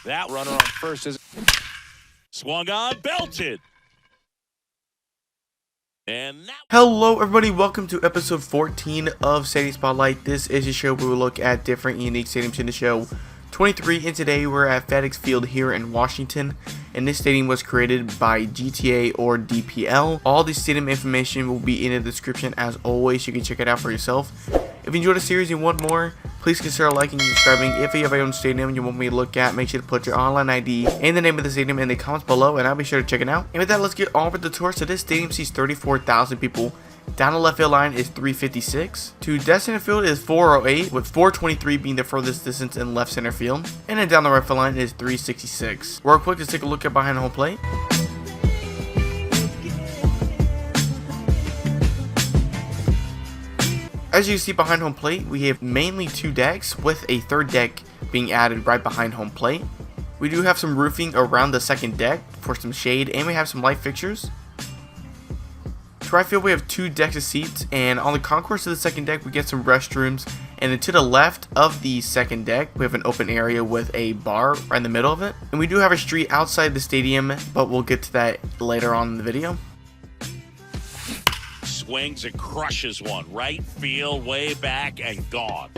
That runner on first is swung on, belted. And now hello everybody, welcome to episode 14 of Stadium Spotlight. This is a show where we look at different unique stadiums in the show 23, and today we're at FedEx Field here in Washington, and this stadium was created by gtaordpl. All the stadium information will be in the description as always. You can check it out for yourself. If you enjoyed the series and want more, please consider liking and subscribing. If you have your own stadium you want me to look at, make sure to put your online ID and the name of the stadium in the comments below, and I'll be sure to check it out. And with that, let's get on with the tour. So this stadium seats 34,000 people. Down the left field line is 356. To dead center field is 408, with 423 being the furthest distance in left center field. And then down the right field line is 366. Real quick, let's take a look at behind home plate. As you can see behind home plate, we have mainly two decks, with a third deck being added right behind home plate. We do have some roofing around the second deck for some shade, and we have some light fixtures. To right field, we have two decks of seats, and on the concourse of the second deck, we get some restrooms. And then to the left of the second deck, we have an open area with a bar right in the middle of it. And we do have a street outside the stadium, but we'll get to that later on in the video. swings and crushes one. Right field, way back, and gone.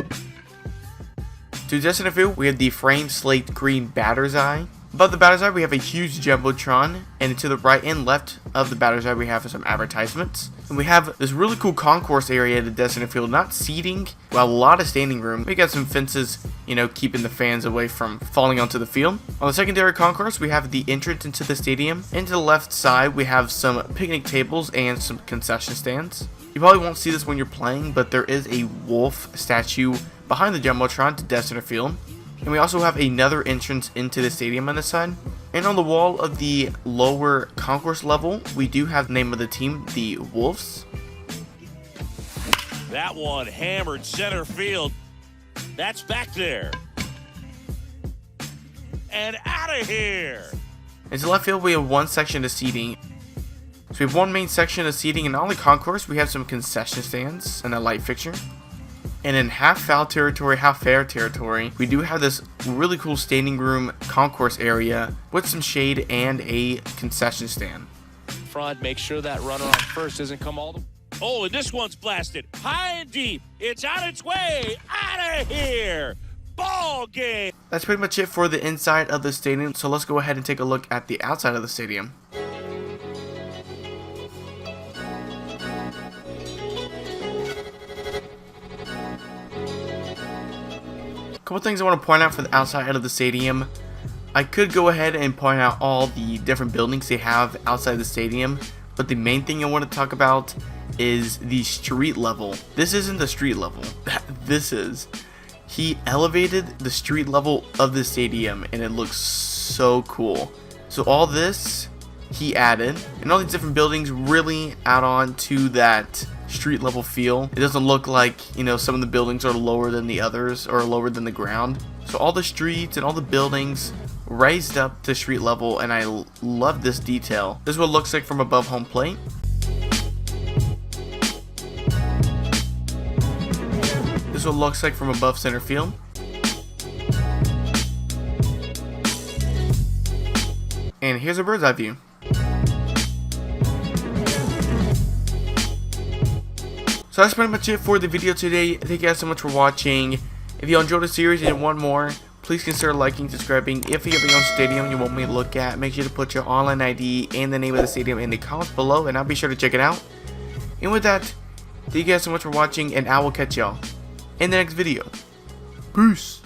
To dead center field, we have the framed slate green batter's eye. Above the batter's eye, we have a huge jumbotron, and to the right and left of the batter's eye, we have some advertisements. And we have this really cool concourse area at the dead center field, not seating, but a lot of standing room. We got some fences, keeping the fans away from falling onto the field. On the secondary concourse, we have the entrance into the stadium, and to the left side, we have some picnic tables and some concession stands. You probably won't see this when you're playing, but there is a wolf statue behind the jumbotron to dead center field. And we also have another entrance into the stadium on this side. And on the wall of the lower concourse level, we do have the name of the team, the Wolves. That one hammered center field. That's back there. And out of here. And to left field, we have one section of seating. So we have one main section of seating, and on the concourse, we have some concession stands and a light fixture. And in half foul territory, half fair territory, we do have this really cool standing room concourse area with some shade and a concession stand. Front, make sure that runner on first doesn't come all the way. Oh, and this one's blasted high and deep. It's on its way. Out of here. Ball game. That's pretty much it for the inside of the stadium. So let's go ahead and take a look at the outside of the stadium. Couple things I want to point out for the outside of the stadium. I could go ahead and point out all the different buildings they have outside the stadium, but the main thing I want to talk about is the street level. This isn't the street level. This is. He elevated the street level of the stadium, and it looks so cool. So all this he added, and all these different buildings really add on to that street level feel. It doesn't look like, some of the buildings are lower than the others or lower than the ground. So all the streets and all the buildings raised up to street level, and I love this detail. This is what it looks like from above home plate. This is what it looks like from above center field. And here's a bird's eye view. So that's pretty much it for the video today. Thank you guys so much for watching. If you enjoyed the series and want more, please consider liking, subscribing. If you have your own stadium you want me to look at, make sure to put your online ID and the name of the stadium in the comments below, and I'll be sure to check it out. And with that, thank you guys so much for watching, and I will catch y'all in the next video. Peace.